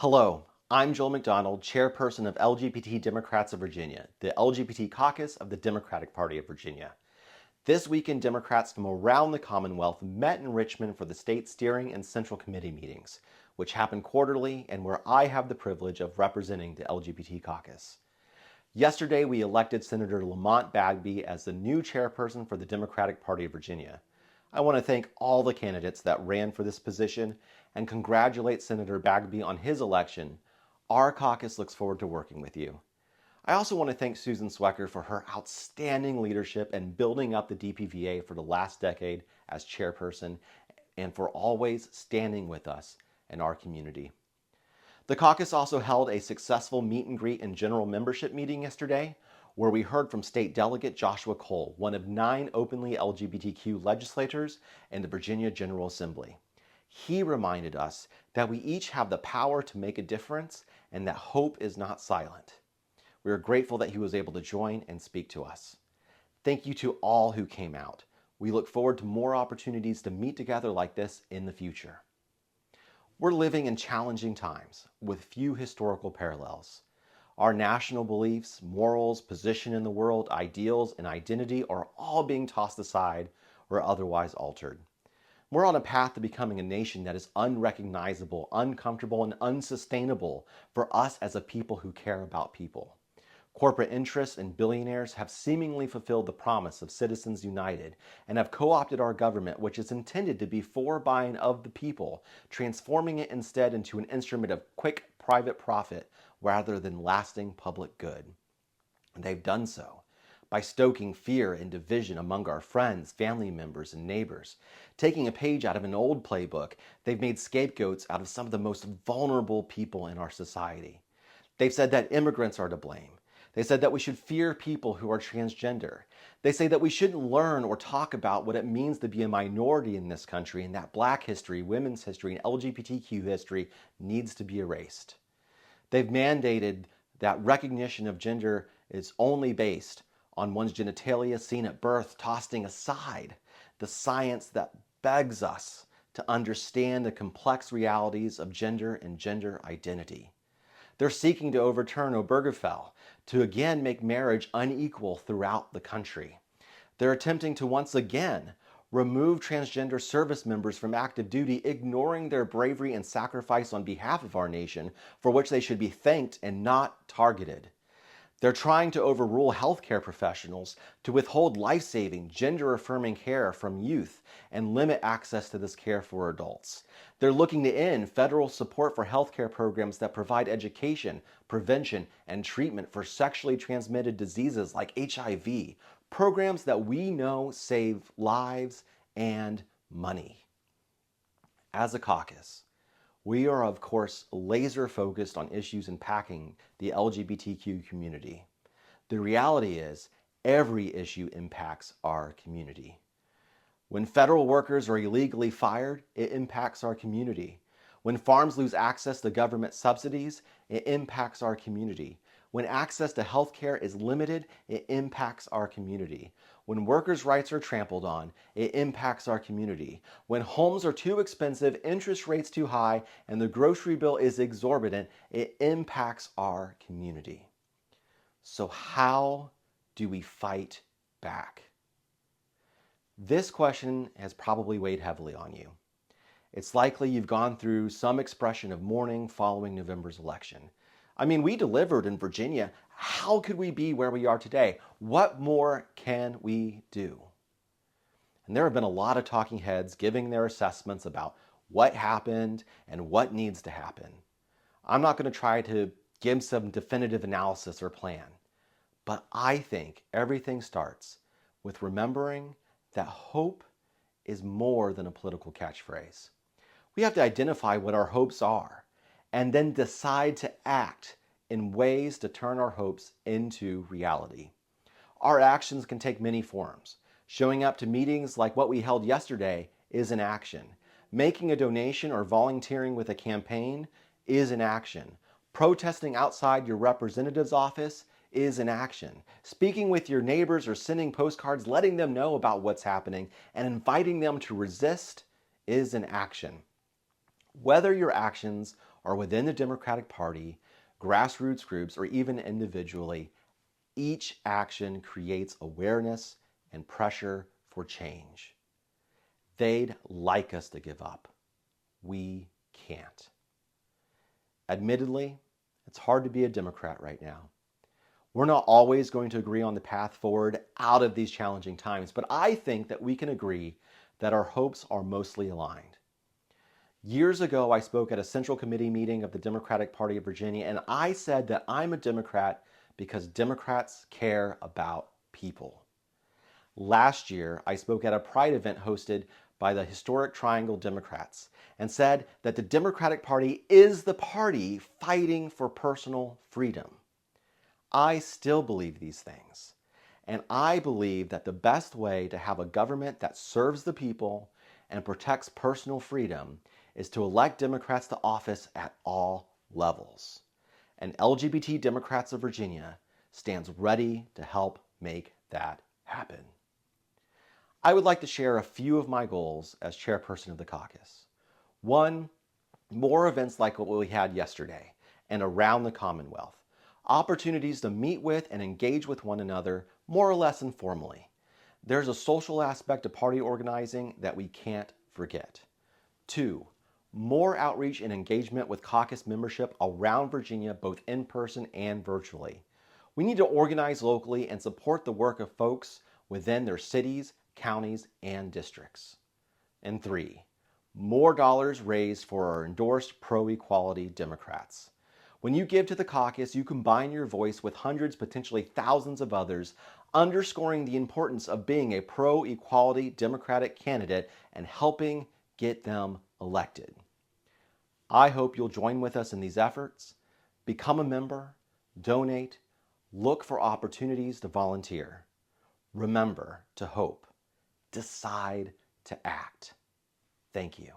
Hello, I'm Joel McDonald, chairperson of LGBT Democrats of Virginia, the LGBT caucus of the Democratic Party of Virginia. This weekend, Democrats from around the Commonwealth met in Richmond for the state steering and central committee meetings, which happen quarterly and where I have the privilege of representing the LGBT caucus. Yesterday, we elected Senator Lamont Bagby as the new chairperson for the Democratic Party of Virginia. I want to thank all the candidates that ran for this position and congratulate Senator Bagby on his election. Our caucus looks forward to working with you. I also want to thank Susan Swecker for her outstanding leadership and building up the DPVA for the last decade as chairperson and for always standing with us and our community. The caucus also held a successful meet and greet and general membership meeting yesterday, where we heard from State Delegate Joshua Cole, one of 9 openly LGBTQ legislators in the Virginia General Assembly. He reminded us that we each have the power to make a difference and that hope is not silent. We are grateful that he was able to join and speak to us. Thank you to all who came out. We look forward to more opportunities to meet together like this in the future. We're living in challenging times with few historical parallels. Our national beliefs, morals, position in the world, ideals, and identity are all being tossed aside or otherwise altered. We're on a path to becoming a nation that is unrecognizable, uncomfortable, and unsustainable for us as a people who care about people. Corporate interests and billionaires have seemingly fulfilled the promise of Citizens United and have co-opted our government, which is intended to be for, by, and of the people, transforming it instead into an instrument of quick private profit rather than lasting public good. And they've done so by stoking fear and division among our friends, family members, and neighbors. Taking a page out of an old playbook, they've made scapegoats out of some of the most vulnerable people in our society. They've said that immigrants are to blame. They said that we should fear people who are transgender. They say that we shouldn't learn or talk about what it means to be a minority in this country and that Black history, women's history, and LGBTQ history needs to be erased. They've mandated that recognition of gender is only based on one's genitalia seen at birth, tossing aside the science that begs us to understand the complex realities of gender and gender identity. They're seeking to overturn Obergefell, to again make marriage unequal throughout the country. They're attempting to once again remove transgender service members from active duty, ignoring their bravery and sacrifice on behalf of our nation, for which they should be thanked and not targeted. They're trying to overrule healthcare professionals to withhold life-saving, gender-affirming care from youth and limit access to this care for adults. They're looking to end federal support for healthcare programs that provide education, prevention, and treatment for sexually transmitted diseases like HIV, programs that we know save lives and money. As a caucus, we are, of course, laser focused on issues impacting the LGBTQ community. The reality is, every issue impacts our community. When federal workers are illegally fired, it impacts our community. When farms lose access to government subsidies, it impacts our community. When access to health care is limited, it impacts our community. When workers' rights are trampled on, it impacts our community. When homes are too expensive, interest rates too high, and the grocery bill is exorbitant, it impacts our community. So how do we fight back? This question has probably weighed heavily on you. It's likely you've gone through some expression of mourning following November's election. I mean, we delivered in Virginia. How could we be where we are today? What more can we do? And there have been a lot of talking heads giving their assessments about what happened and what needs to happen. I'm not going to try to give some definitive analysis or plan, but I think everything starts with remembering that hope is more than a political catchphrase. We have to identify what our hopes are and then decide to act in ways to turn our hopes into reality. Our actions can take many forms. Showing up to meetings like what we held yesterday is an action. Making a donation or volunteering with a campaign is an action. Protesting outside your representative's office is an action. Speaking with your neighbors or sending postcards, letting them know about what's happening and inviting them to resist is an action. Whether your actions or within the Democratic Party, grassroots groups, or even individually, each action creates awareness and pressure for change. They'd like us to give up. We can't. Admittedly, it's hard to be a Democrat right now. We're not always going to agree on the path forward out of these challenging times, but I think that we can agree that our hopes are mostly aligned. Years ago, I spoke at a Central Committee meeting of the Democratic Party of Virginia, and I said that I'm a Democrat because Democrats care about people. Last year, I spoke at a Pride event hosted by the Historic Triangle Democrats and said that the Democratic Party is the party fighting for personal freedom. I still believe these things, and I believe that the best way to have a government that serves the people and protects personal freedom is to elect Democrats to office at all levels. And LGBT Democrats of Virginia stands ready to help make that happen. I would like to share a few of my goals as chairperson of the caucus. 1, more events like what we had yesterday and around the Commonwealth. Opportunities to meet with and engage with one another more or less informally. There's a social aspect of party organizing that we can't forget. 2, more outreach and engagement with caucus membership around Virginia, both in person and virtually. We need to organize locally and support the work of folks within their cities, counties, and districts. And 3, more dollars raised for our endorsed pro-equality Democrats. When you give to the caucus, you combine your voice with hundreds, potentially thousands of others, underscoring the importance of being a pro-equality Democratic candidate and helping get them elected. I hope you'll join with us in these efforts. Become a member, donate, look for opportunities to volunteer. Remember to hope. Decide to act. Thank you.